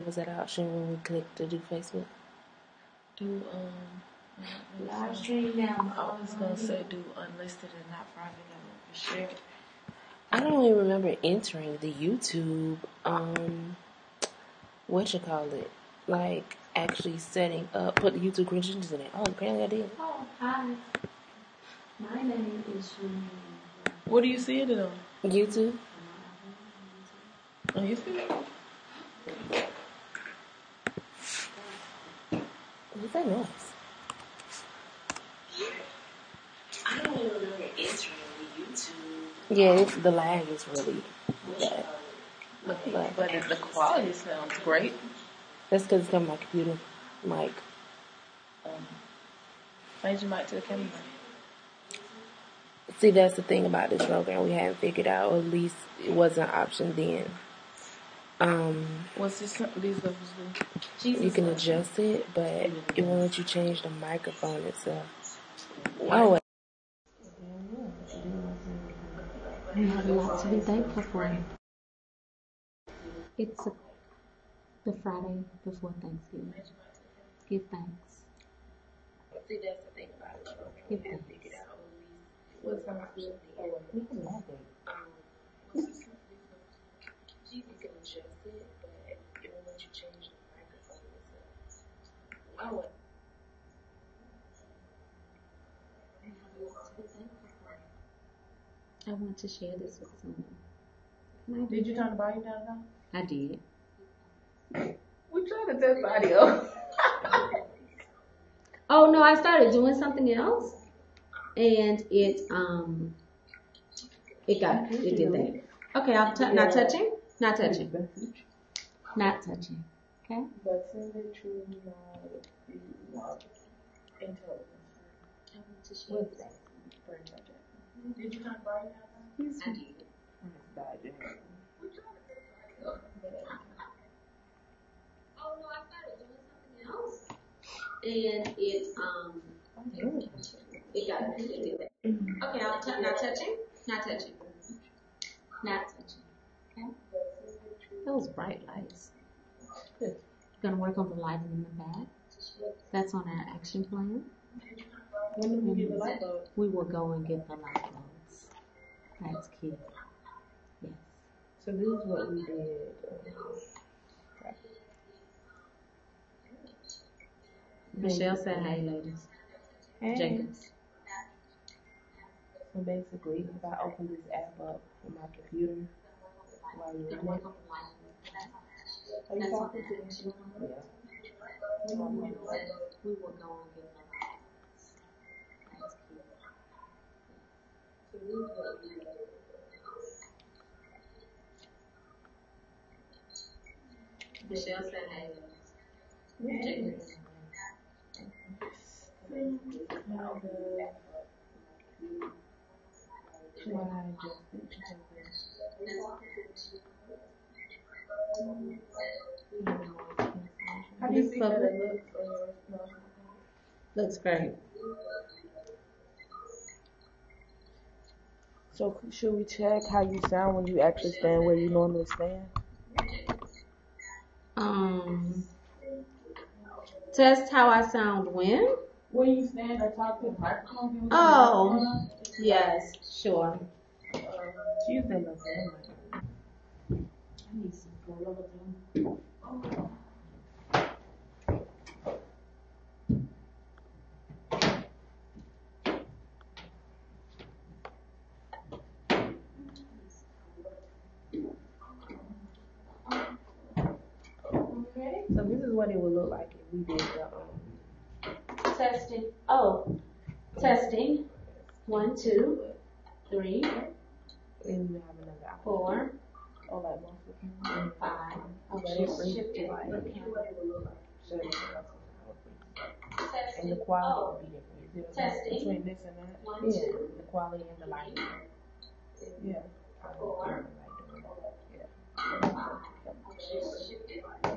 Was that option when we clicked to do Facebook? Do live stream now. I was gonna say do unlisted and not private. I don't know for sure. I don't even remember entering the YouTube. What you call it? Like actually setting up, put the YouTube credentials in it. Oh, apparently I did. Oh, hi. My name is Shanine. What do you see it on? YouTube. On YouTube? What's that noise? I don't even remember entering the YouTube. Yeah, the lag is really bad. But the quality sounds great. That's because it's on my computer mic. Change your mic to the camera. See, that's the thing about this program we haven't figured out, or at least it wasn't an option then. What's this? These levels do? You can adjust it, but it won't let you change the microphone itself. Oh. We have a lot to be thankful for. It's the Friday before Thanksgiving. Give thanks. See, that's the thing about it. Give thanks. What's that? You can adjust it, but it won't let you change the microphone itself. Oh. I want to share this with someone. Did you turn the volume down now? I did. We trying to test the audio. Oh no, I started doing something else, and it did that. Okay, not touching, not touching, not touching. Okay. But send it to intelligence. I want to share this. Did you turn the volume down now? I did. Oh no, I started doing something else, and it did that. Okay, not touching, not touching, not touching. Okay. Those bright lights. Good. We're gonna work on the lighting in the back. That's on our action plan. When do we get the light bulb? We will go and get the light bulbs. That's key. Yes. So this is what we did. Michelle said, "Hey, ladies." Hey. Jacobs. So basically, if I open this app up on my computer while you're in it, are you talking to me? Yeah. We will go and get the lights. That's key. So this is what we did. Michelle said, "Hey, ladies." Jacobs. How do you see that it looks? Looks great. So should we check how you sound when you actually stand where you normally stand? Test how I sound when? When you stand or talk to the microphone? Oh, yes, sure. Use that little thing. I need some Gorilla Glue. So this is what it would look like if we did the Testing. Oh, testing. 1, 2, 3, and we have another option. 4, Oh, like one 5. Oh, shift it. And the quality would be different. Testing. Between this and that? 1, Yeah, 2, the quality and the lighting. Yeah. 4, Yeah. 5.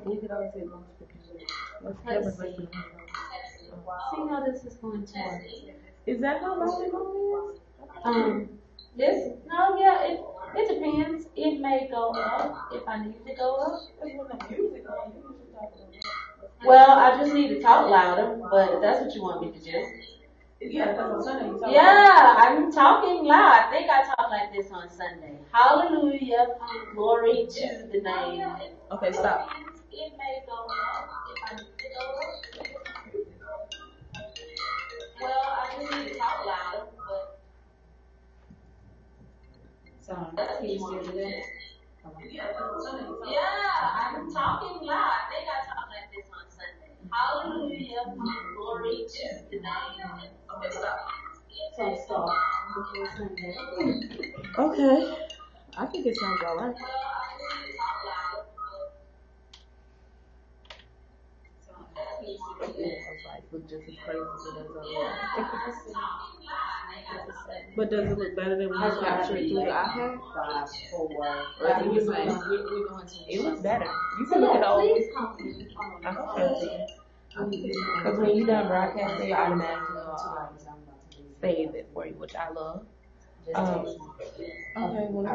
We could always say multiple people. Let's see. See how this is going to work. Is that how loud it is? It depends. It may go up if I need to go up. Because when the music on, Well, I just need to talk louder, but if that's what you want me to do. Yeah, because on Sunday you talk. Yeah, I'm talking loud. I think I talk like this on Sunday. Hallelujah. Glory to the name. Okay, stop. Well, I just need to talk louder, but. So that's easier to do. Yeah, I'm talking loud. I think I talk like this on Sunday. Hallelujah. Glory to the name. Okay, stop. So stop. Okay. I think it sounds alright. Look just as crazy as it does on But does it look better than when you capture it through the iPad? 5, 4. Or is it the same? We're going to. It looks better. You can look it over. Okay. Because when you're done broadcasting, it automatically save it for you, which I love. Okay, well,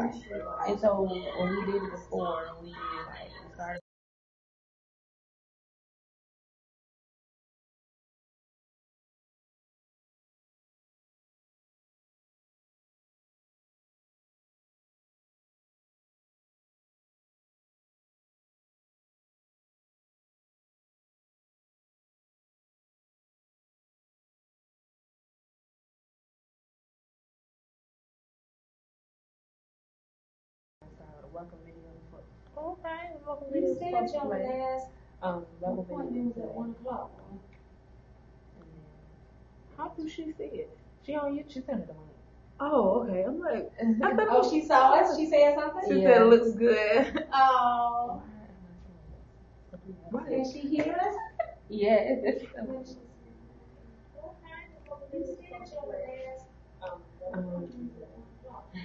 and so when we did it before, we started. Welcome video for welcome video. You said your last Welcome video was at 1 o'clock. How do she see it? She on YouTube. She sent it on. Oh, okay. I'm like, I thought Oh, she saw us? She said something? She said it looks good. Oh. Right. Can she hear us? Yeah.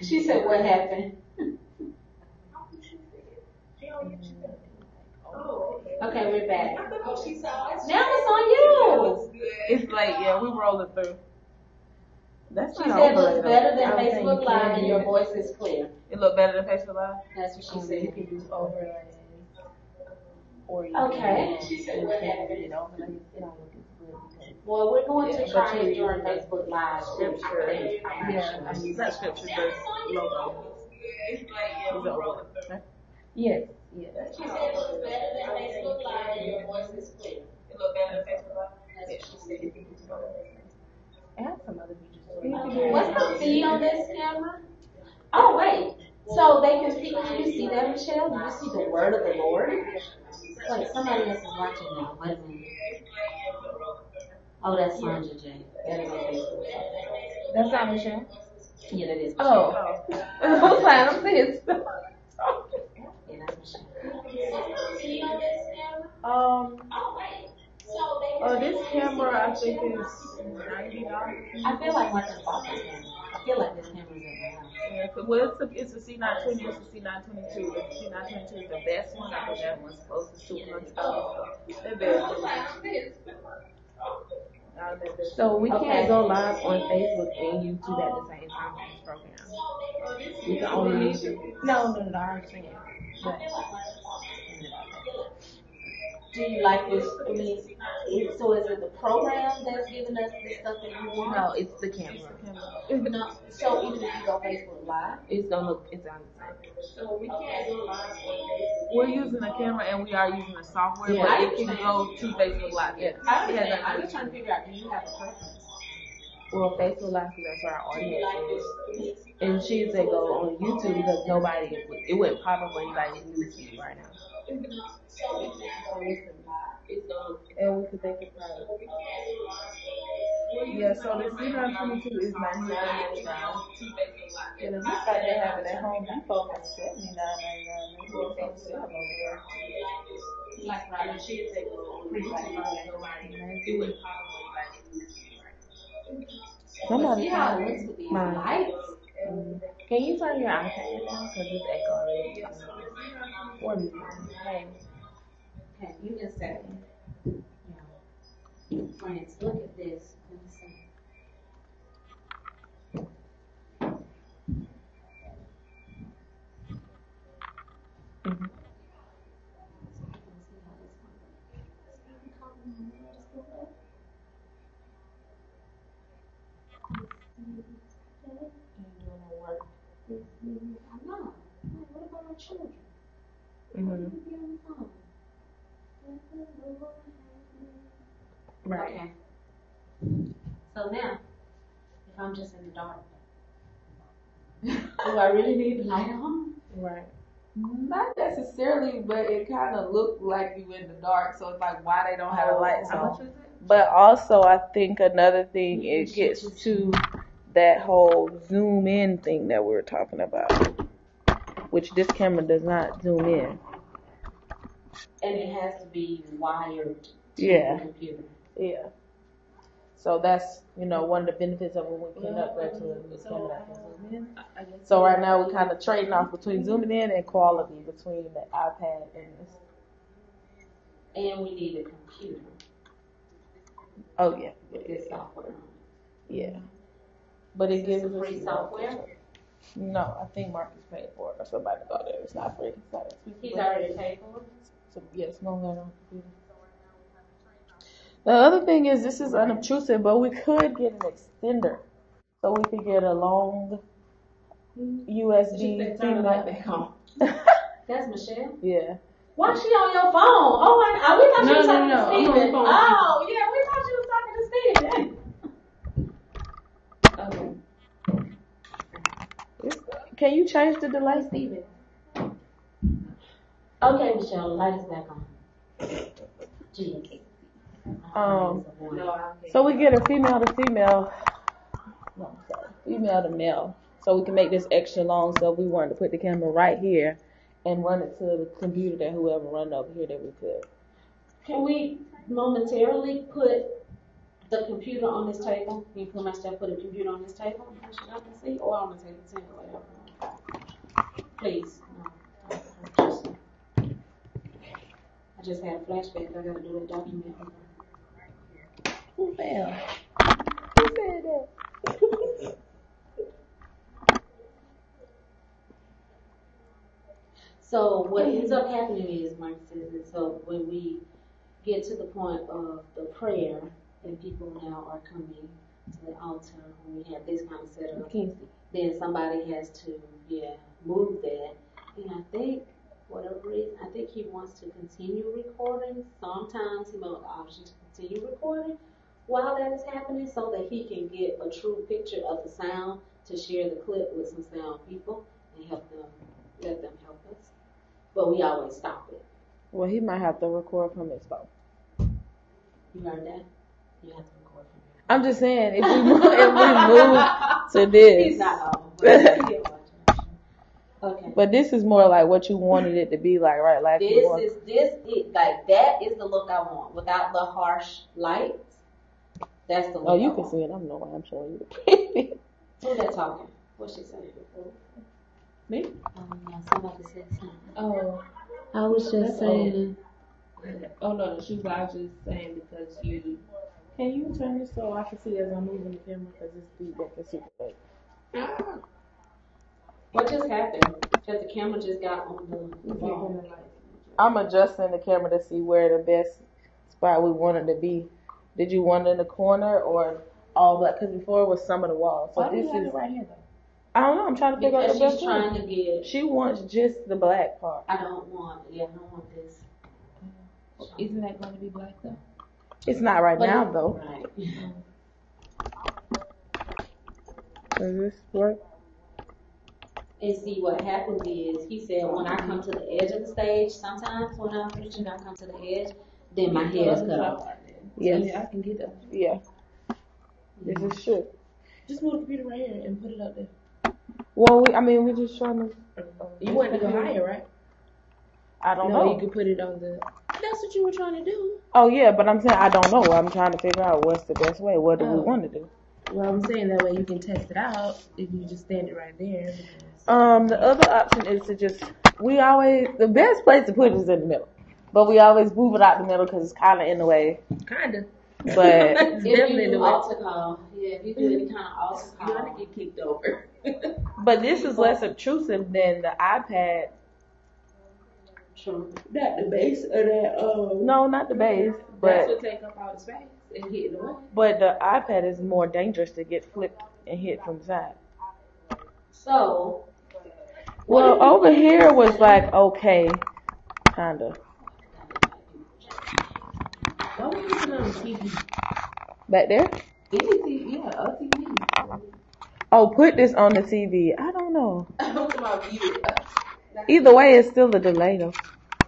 She said, what happened? Okay, we're back. Now it's on you. It's like, yeah, we rolling through. That's She said it looks better than Facebook Live and your voice is clear. It look better than Facebook Live? That's what she said. You can do overlays. Or you Okay. She said what happened. It don't look as good. Well, we're going to try it during Facebook Live. Scripture. Yeah, not scripture, but logo. It's like, yes. Yes. She said it looks better than Facebook Live and your voice is clear. It look better than Facebook Live? That's what she said. It has some other features too. What's the fee on this camera? Oh, wait. So they can see, can you see that, Michelle? Do you see the word of the Lord? Wait, somebody else is watching now. Wait a minute. Oh, that's Sandra J. That is on Facebook. That's not Michelle? Yeah, that is Michelle. Michelle. I was like, I'm saying stuff. Yeah, that's Michelle. This camera I think is $90. I feel like Marcus bought this camera. I feel like this camera is in my house. Yeah, well, it's a C920, it's a C922. The C922 is the best one. I think that one's closest to $100. They're very good. So we can't go live on Facebook and YouTube at the same time on this program. We can only no, I understand. But do you like this? I mean, so is it the program that's giving us the stuff that you want? No, it's the camera. No, so even if you go Facebook Live, it's on the same. So we can't go live on Facebook. We're using a camera and we are using the software, but it can go to Facebook Live. Yeah. I'm just trying to figure out, do you have a preference? Well, Facebook Live, because that's where our audience is. And she said go on YouTube because it wouldn't pop up on anybody's newsfeed right now. And we could take it private. Yeah, so the C922 is $99.95. And it looks like they have it at Home Depot for $79.99. Like right, she said Somebody see how it looks with these lights. Can you turn your iPad down? Because it's echoing. For me. Hey. Okay, give me a second. Friends, look at this. Let me see. I know. What about our children? Mm-hmm. Right. Okay. So now, if I'm just in the dark, do I really need the light on? Right. Not necessarily, but it kind of looked like you in the dark, so it's like why they don't have the lights on. But also, I think another thing, it gets to that whole zoom in thing that we were talking about, which this camera does not zoom in. And it has to be wired to Yeah. the computer. Yeah. So that's, one of the benefits of when we can upgrade to a camera that can zoom in. So right now we're kind of trading off between zooming in and quality between the iPad and this. And we need a computer Oh yeah. with this software. Yeah. But it gives us free software. No, I think Mark is paying for it or somebody got it. It's not free. It's not He's already paid for it? So yes, no longer on the computer. The other thing is this is unobtrusive, but we could get an extender. So we could get a long USB turn the thing light back on. That's Michelle? Yeah. Why is she on your phone? Oh, we thought she was talking to I'm on Steven. the phone. Oh, yeah, we thought she was talking to Steven. Okay. Can you change the delay, Steven. Okay, Michelle, the light is back on. Jeez. So we get a female to female. No, sorry, female to male. So we can make this extra long. So if we wanted to put the camera right here and run it to the computer that whoever run over here, that we could. Can we momentarily put the computer on this table? Can you put my stuff, put the computer on this table? I can see, or on the table. Please. No. I just had a flashback. I gotta do a document. Who fell? Who said that? So what ends up happening is, Mike says, and so when we get to the point of the prayer, and people now are coming to the altar, when we have this kind of setup, then somebody has to, move that. And I think, whatever reason, I think he wants to continue recording. Sometimes he may want the option to continue recording while that is happening so that he can get a true picture of the sound to share the clip with some sound people and let them help us. But we always stop it. Well, he might have to record from his phone. You heard that? You have to record from your phone. I'm just saying, if we move to this. He's not on. Okay. But this is more like what you wanted it to be like, right? Like like that is the look I want without the harsh lights. That's the look. Oh, you can see it. I don't know why I'm showing you the preview. Who's that talking? What's she saying? Me? Yeah, somebody said something. Oh, I was just saying. Oh no, she was just saying because you. Can you turn this so I can see as I'm moving the camera? Because this feedback is super late. What just happened? Because the camera just got on the phone. I'm adjusting the camera to see where the best spot we want it to be. Did you want it in the corner or all black? Because before it was some of the walls. So why this do you have is it right here though? I don't know. I'm trying to figure out the best She's trying to get. She wants just the black part. I don't want this. Isn't that going to be black though? It's not right now though. Right. Does this work? And see, what happens is, he said, when I come to the edge of the stage, sometimes when I'm preaching, I come to the edge, then my head is cut off. Yes. Yeah, I can get that. Yeah. This is true. Just move the computer right here and put it up there. Well, we're just trying to. You want to go higher, right? I don't No, know. you can put it on the. That's what you were trying to do. Oh yeah, but I'm saying I don't know. I'm trying to figure out what's the best way. What do we want to do? Well, I'm saying that way you can test it out if you just stand it right there. The other option is to just. The best place to put it is in the middle, but we always move it out the middle because it's kind of in the way. Kinda. But If you do altar call, if you do any kind of altar call, you're gonna get kicked over. But this is less obtrusive than the iPad True. Not the base of that. No, not the base, That's but what take up all the space and hit the wall. but the iPad is more dangerous to get flipped and hit from the side. So. Well, over here was like okay, kinda. Why would you put it on TV? Back there? Any TV, yeah, a TV. Oh, put this on the TV. I don't know. I'm talking about view it. Either way, it's still a delay though.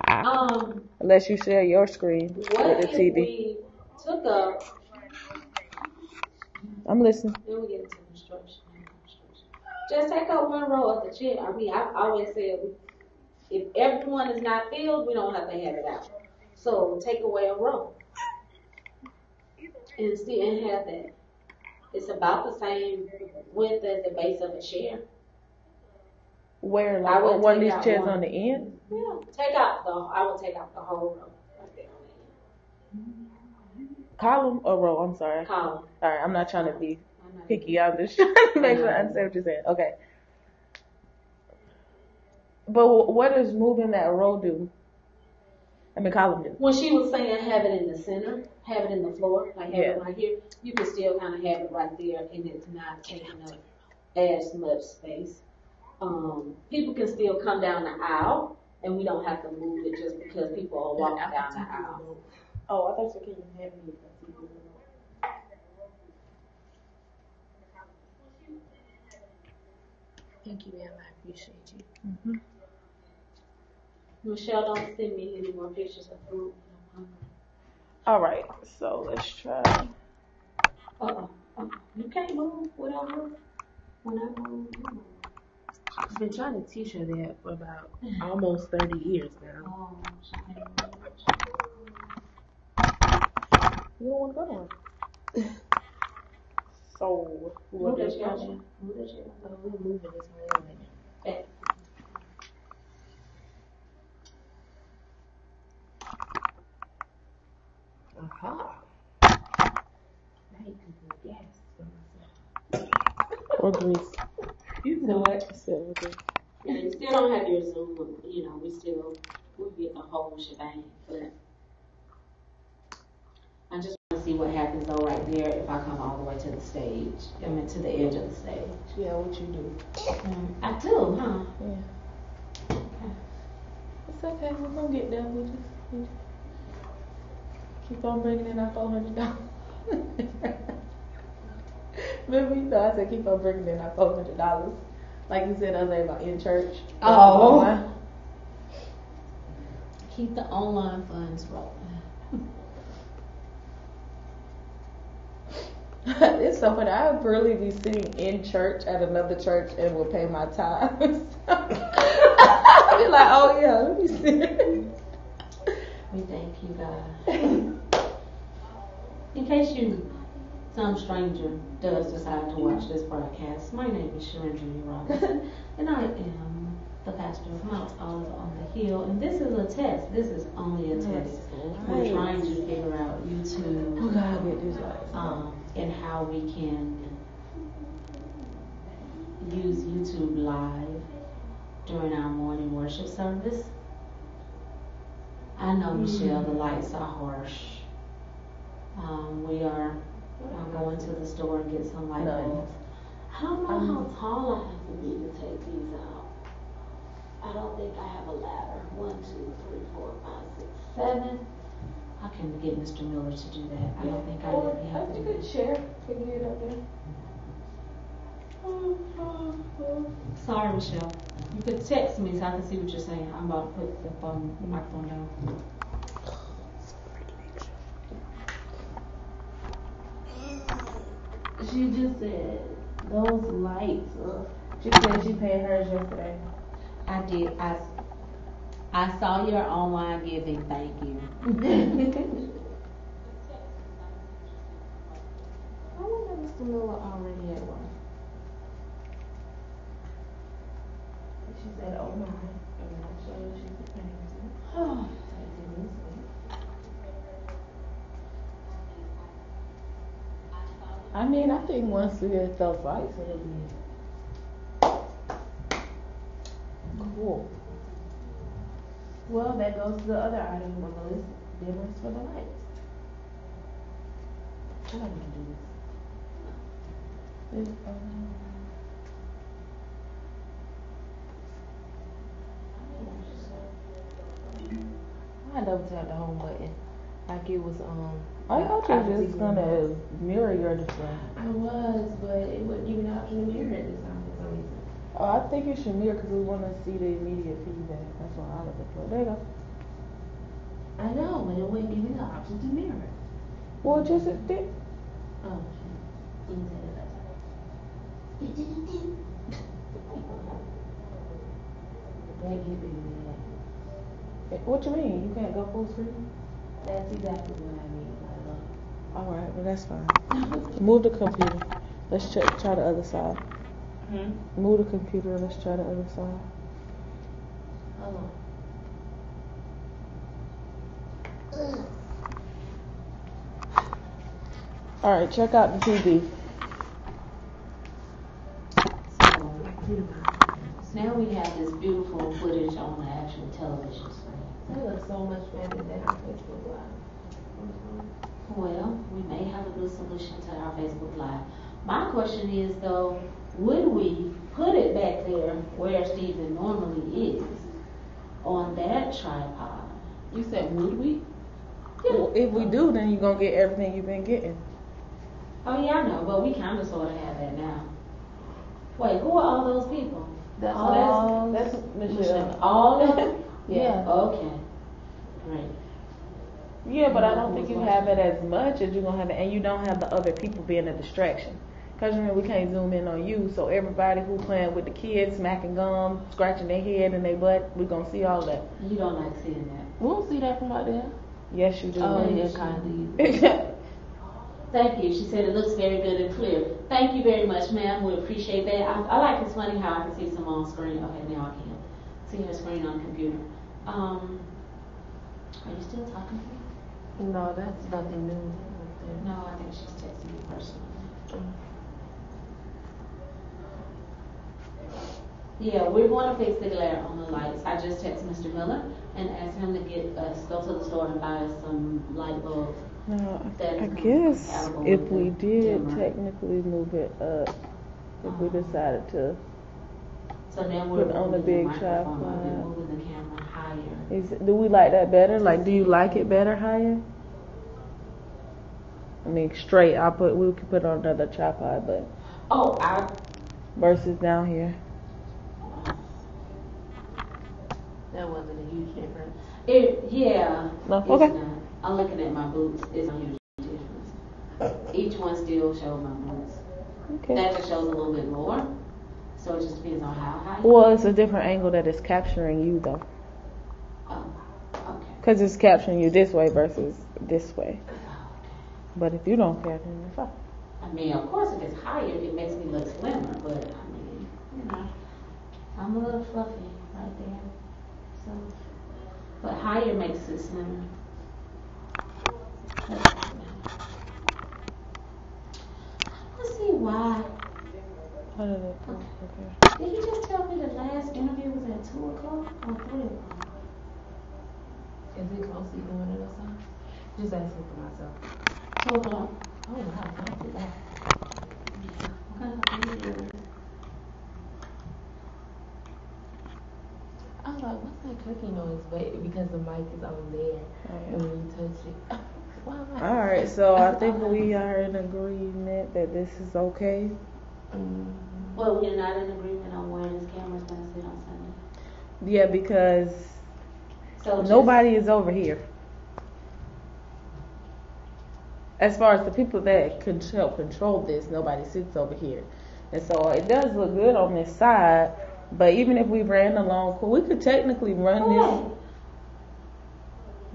Um. Unless you share your screen What with the if TV. we took up? I'm listening. Then we get into construction. Just take up one row of the chair. I mean, I've always said if everyone is not filled, we don't have to have it out. So take away a row and still and have that. It's about the same width as the base of a chair. Where I like would one of take these out chairs one. on the end? Yeah, I would take out the whole row right there on Column or row? I'm sorry. the column. Sorry, I'm not trying to be I'm not picky. I'm just trying to make sure I understand what you're saying. Okay. But what does moving that row do? I mean, column do. When she was saying have it in the center, have it in the floor, like have it right here, you can still kind of have it right there and it's not taking up as much space. People can still come down the aisle and we don't have to move it just because people are walking down the aisle. Oh, I thought you couldn't have me. Thank you, ma'am. I appreciate you. Mm-hmm. Michelle, don't send me any more pictures of food. All right, so let's try. You can't move whatever. When I move, you move. I've been trying to teach her that for about almost 30 years now. Oh, she can't move. You don't want to go nowhere. So, Move that is chair. going? Move that chair. So we're moving this way anyway. Back. Aha. I hate to do gas for myself. Or grease. You know what? Still grease. Yeah, you still don't have your Zoom, you know, we get the whole shebang, but I just want to see what happens though right there if I come all the way to the stage, I mean to the edge of the stage. Yeah, what you do? I do, huh? Yeah. Okay. It's okay. We're gonna get there. We just keep on bringing in our $400. Remember, you know, I said keep on bringing in our $400. Like you said the other day about in church. Oh. Keep the online funds rolling. It's so funny. I would really be sitting in church at another church and will pay my tithes. I'd be like, oh yeah, let me see. We thank you, God. In case some stranger does decide to watch this broadcast, my name is Sharon Junior Robinson, and I am the pastor of Mt.Olive on the Hill. And this is a test. This is only a test. We're trying to figure out YouTube and how we can use YouTube Live during our morning worship service. I know, Michelle, the lights are harsh. We are going to the store and get some light bulbs. I don't know how tall I have to be to take these out. I don't think I have a ladder. 1, 2, 3, 4, 5, 6, 7. I can get Mr. Miller to do that. I don't think I really have to. You could share. Can you get up there? Sorry, Michelle. You could text me so I can see what you're saying. I'm about to put the microphone down. She just said those lights. She said she paid hers yesterday. I did. I saw your online giving. Thank you. I wonder if Mr. Miller already at work. She said, oh my. And I showed her she's paying Oh. I mean, I think once we get those lights, it'll be cool. Well, that goes to the other item on the list. Dimmers for the lights. I like to do this. I double tap the home button. Like it was I thought you were just gonna mirror your display. I was, but it wouldn't give me the option to mirror it this time for some reason. Oh, I think you should mirror because we want to see the immediate feedback. That's what I look for. There you go. I know, but it wouldn't give me the option to mirror it. Well, just a bit. Oh, shit. You can say that last time. That get me mad. What you mean? You can't go full screen? That's exactly what I mean. All right, well that's fine. Move the computer. Let's try the other side. Move the computer. Let's try the other side. Hold on. All right, check out the TV. Now we have this beautiful footage on the actual television screen. That looks so much better than our Facebook Live. Well, we may have a good solution to our Facebook Live. My question is though, would we put it back there where Stephen normally is on that tripod? You said would we? Yeah. Well, if we do, then you're gonna get everything you've been getting. Oh yeah, I know, but we kind of sort of have that now. Wait, who are all those people? That's That's Michelle. All of them? Yeah. Okay. Great. Yeah, but I don't think you have it as much as you're gonna have it, and you don't have the other people being a distraction. Cause you know we can't zoom in on you, so everybody who playing with the kids, smacking gum, scratching their head and their butt, we're gonna see all that. You don't like seeing that. We won't see that from out there. Yes, you do. Oh, yeah, kind of. Thank you. She said it looks very good and clear. Thank you very much, ma'am. We appreciate that. I like it's funny how I can see someone on screen. Okay, now I can see her screen on the computer. Are you still talking to me? No, that's nothing new. No, I think she's texting me personally. Yeah, we're going to fix the glare on the lights. I just texted Mr. Miller and asked him to go to the store and buy us some light bulbs. No, I guess if we did technically move it up, if we decided to so now we're put on the big tripod, moving the camera higher. Do we like that better? Like, do you like it better higher? I mean, straight. We could put on another tripod, but versus down here. That wasn't a huge difference. No, okay. It's not. I'm looking at my boots. It's a huge difference. Each one still shows my boots. Okay. That just shows a little bit more. So it just depends on how high. Well, it's a different angle that is capturing you, though. Oh, okay. Because it's capturing you this way versus this way. But if you don't care, then it's fine. I mean, of course, if it's higher, it makes me look slimmer. But I mean, you know, I'm a little fluffy right there. So, but higher makes it slimmer. Let's see why. How did it go? Okay. Did he just tell me the last interview was at 2 o'clock or 3 o'clock? Is it close to even one of those times? Just asking for myself. 2 o'clock. Oh, wow, don't do that. I was like, what's that clicking noise? But because the mic is on there, and when you touch it. All right, so I think we are in agreement that this is okay. Well, we're not in agreement on where this camera's going to sit on Sunday. Yeah, because So nobody is over here. As far as the people that can help control this, nobody sits over here. And so it does look good on this side, but even if we ran along, we could technically run this.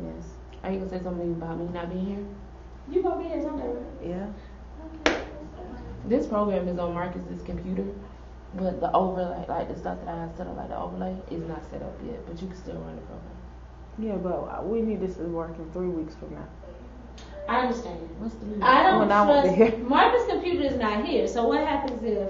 Yes. Are you going to say something about me not being here? You going to be here Sunday, right? Yeah. This program is on Marcus's computer, but the overlay, like the stuff that I have set up, like the overlay, is not set up yet, but you can still run the program. Yeah, but we need this to work in 3 weeks from now. I understand. What's the I don't When I won't be here. trust. Marcus' computer is not here. So what happens if,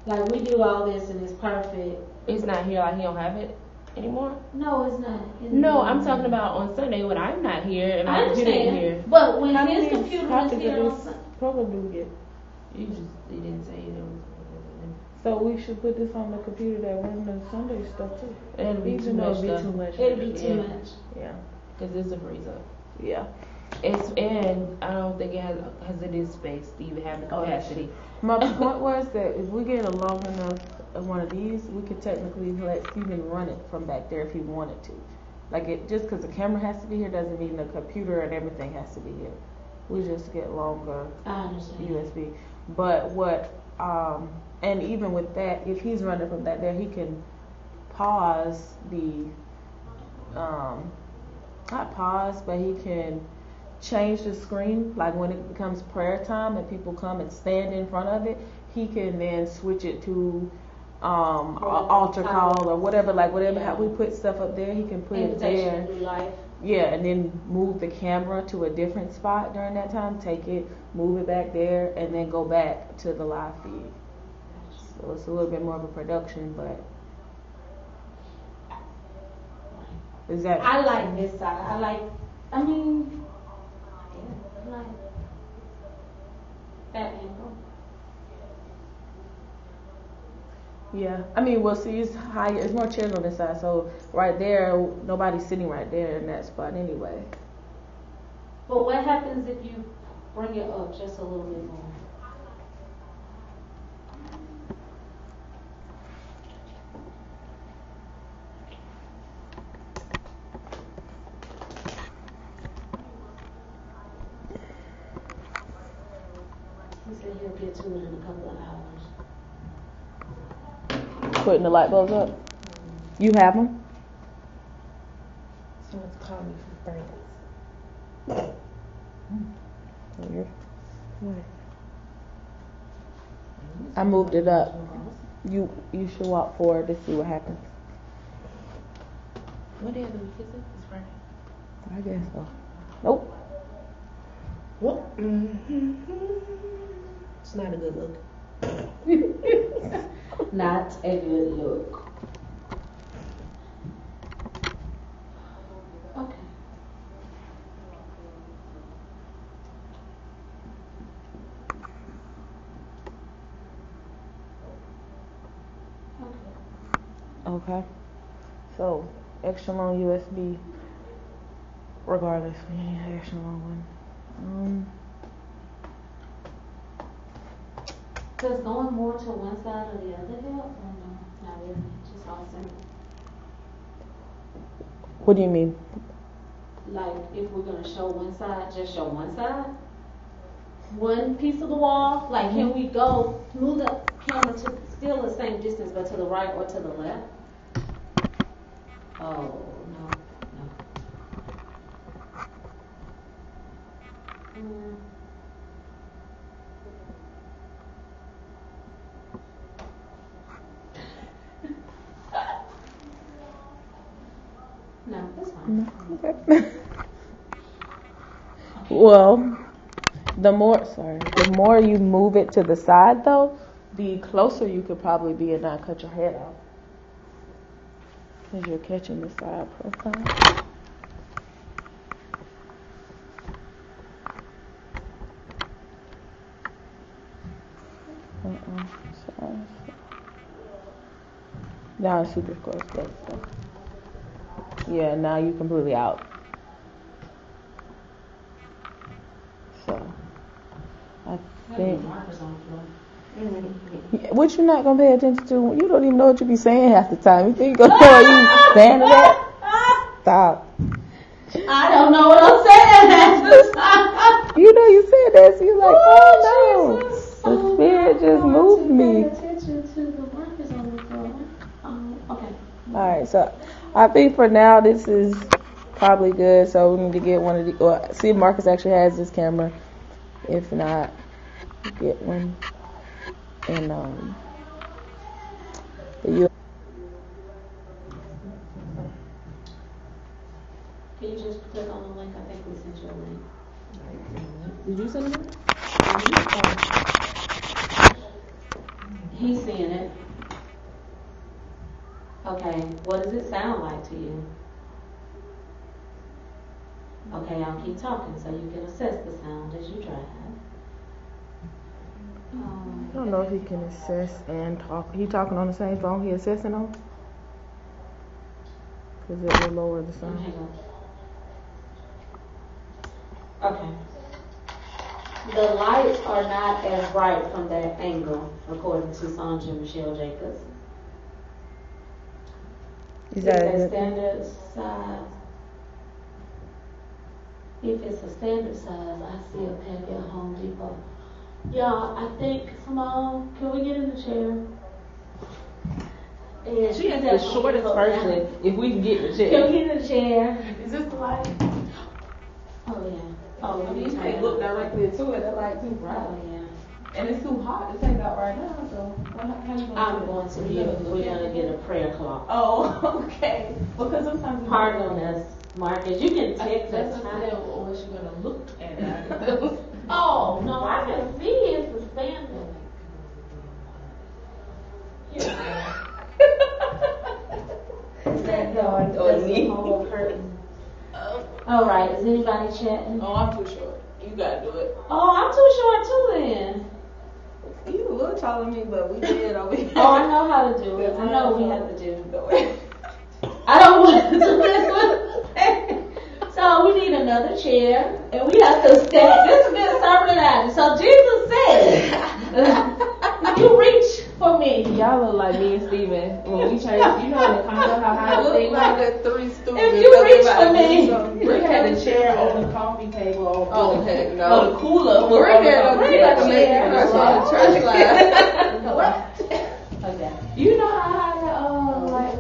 like, we do all this and it's perfect? It's not here, like he don't have it? anymore? No, it's not. No, I'm talking about on Sunday when I'm not here and I my computer ain't understand. here. But when his computer is here on Sunday. program do we get? You didn't say there was. So we should put this on the computer that runs the Sunday stuff too. It'll be too much. It'll be too much. Yeah. Because it's a freeze up. Yeah. And I don't think it has it is space to even have the capacity. My point was that if we get a long enough one of these, we could technically let Steven run it from back there if he wanted to. Like it just because the camera has to be here doesn't mean the computer and everything has to be here. We just get longer USB. But and even with that, if he's running from back there, he can pause not pause, but he can change the screen. Like when it becomes prayer time and people come and stand in front of it, he can then switch it to altar call or whatever. Like whatever how we put stuff up there, he can put it there. Yeah, and then move the camera to a different spot during that time. Take it, move it back there, and then go back to the live feed. So it's a little bit more of a production, but is that? I like this side. I like that angle. Yeah, I mean, well, see, it's higher. It's more chairs on this side, so right there, nobody's sitting right there in that spot anyway. But what happens if you bring it up just a little bit more? He said he'll get to it in a couple of hours. Putting the light bulbs up. You have them? Someone's calling me from France. Weird. I moved it up. You should walk forward to see what happens. What day of the week is it? It's Friday. I guess so. Nope. What? It's not a good look. Not a good look. Okay. Okay. So, extra long USB. Regardless, we need an extra long one. Does going more to one side or the other help? Or no? Not really. Just all simple. What do you mean? Like, if we're going to show one side, just show one side? One piece of the wall? Like, can we go move the camera to still the same distance, but to the right or to the left? Oh, no. No, that's fine. Okay. Well, the more you move it to the side though, the closer you could probably be and not cut your head off. Because you're catching the side profile. Sorry. Now it's super close. Yeah, now you're completely out. So, I think. What you not gonna pay attention to? You don't even know what you be saying half the time. You think you gonna know what you saying to that? Stop. I don't know what I'm saying half the time. You know you said that, so you're like, oh no. The spirit just moved me. Attention to the markers on the floor. Okay. Alright, so I think for now this is probably good. So we need to get one of the, or see if Marcus actually has this camera. If not, get one. And Can you just click on the link? I think we sent you a link. Did you send it? He's seeing it. Okay, what does it sound like to you? Okay, I'll keep talking so you can assess the sound as you drive. I don't know if he can assess and talk. He talking on the same phone he assessing on? Because it will lower the sound. Hang on. Okay. The lights are not as bright from that angle, according to Sandra Michelle Jacobs. Is It's that a it? standard size. If it's a standard size, I see a pack at Home Depot. Y'all, I think, Simone, can we get in the chair? And She is the shortest person if we can get in the chair. Can we get in the chair? Is this the light? Oh, yeah. Oh, let me You turn can't it look on. directly into it. That light too bright. Oh, yeah. And it's too hot to take out right now. So how you gonna I'm do it? going to we're going to get a prayer clock. Oh, okay. Because sometimes Pardon us, Marcus. You can text That's us. just what you're gonna look at. Oh, no, I can see it's the standard. That's the whole curtain. All right, is anybody chatting? Oh, I'm too short. You gotta do it. Oh, I'm too short too then. You a little taller than me, but we did over here. Oh, I know how to do it. I know what we have to do. I don't want to do this. So we need another chair, and we have to stand. This is good sermon action. So Jesus said, "You reach for me." Y'all look like me and Steven when we changed. You know in the condo how high the Look thing like was? the three stools. If you reach for me. We had the chair on the coffee table. Oh, heck no. No, the cooler was We're on the here to coffee bring table. a chair. That's on the trash line. What? Okay. You know how high the like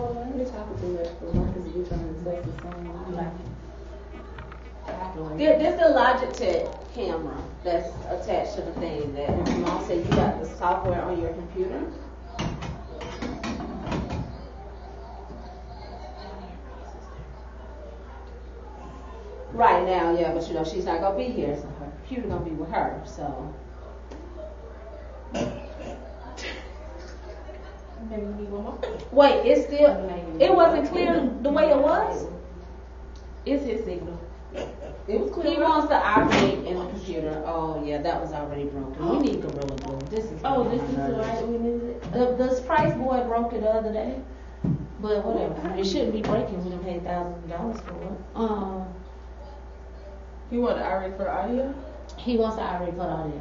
This is a Logitech camera that's attached to the thing that Mom said you got the software on your computer. Right now, yeah, but you know she's not gonna be here, so her computer gonna be with her. So Maybe we need one more. wait, it wasn't clear the way it was. It's his signal. It was He clear. wants the iRig in the computer. Oh yeah, that was already broken. We need Gorilla Glue. This is the right we need it. The Price Boy broke it the other day, but whatever. It shouldn't be breaking. We done paid $1,000 for it. You want the iRig for the audio? He wants the iRig for the audio.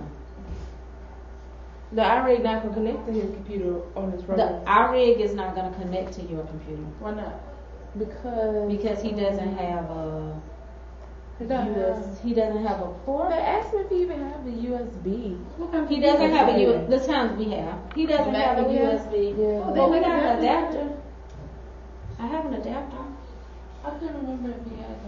The iRig not gonna connect to his computer on his The program. iRig is not gonna connect to your computer Why not? Because he doesn't have a he doesn't he doesn't have a port. But ask me if he even have a USB. He doesn't have a USB. The times we have. He doesn't have a USB. Yeah. But we got an adapter. I have an adapter. I couldn't remember if he had that.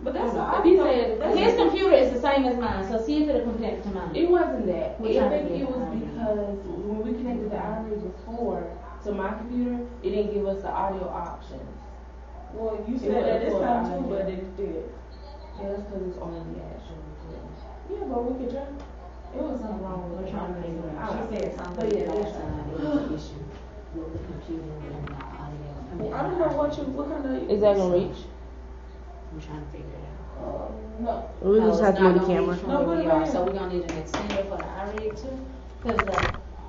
But that's He said His computer is the same as mine, so see if it'll connect to mine. it wasn't that. What time I think is it? it was because when we connected the iRig before to my computer, it didn't give us the audio options. Well, you It said that this was time audio. too, but it did. Yeah, that's because it's only the actual recording. Yeah, but we could try. It was something wrong with We're trying to figure it out. I She said something But yeah, last that's time. It was an issue with the computer and the audio. I don't know what kind of. Is that gonna reach? I'm trying to figure it out. No. We No, just it's have to not move the gonna camera. reach from No, where put we it are, right so here. we're gonna need an extender for the iRig too, because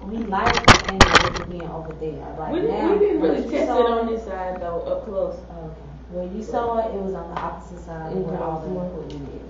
we like the angle being over there. Like We now, didn't really what test you it saw- on this side though, up close. Okay. Where you saw it, it was on the opposite side of where all the Mhm. equipment is.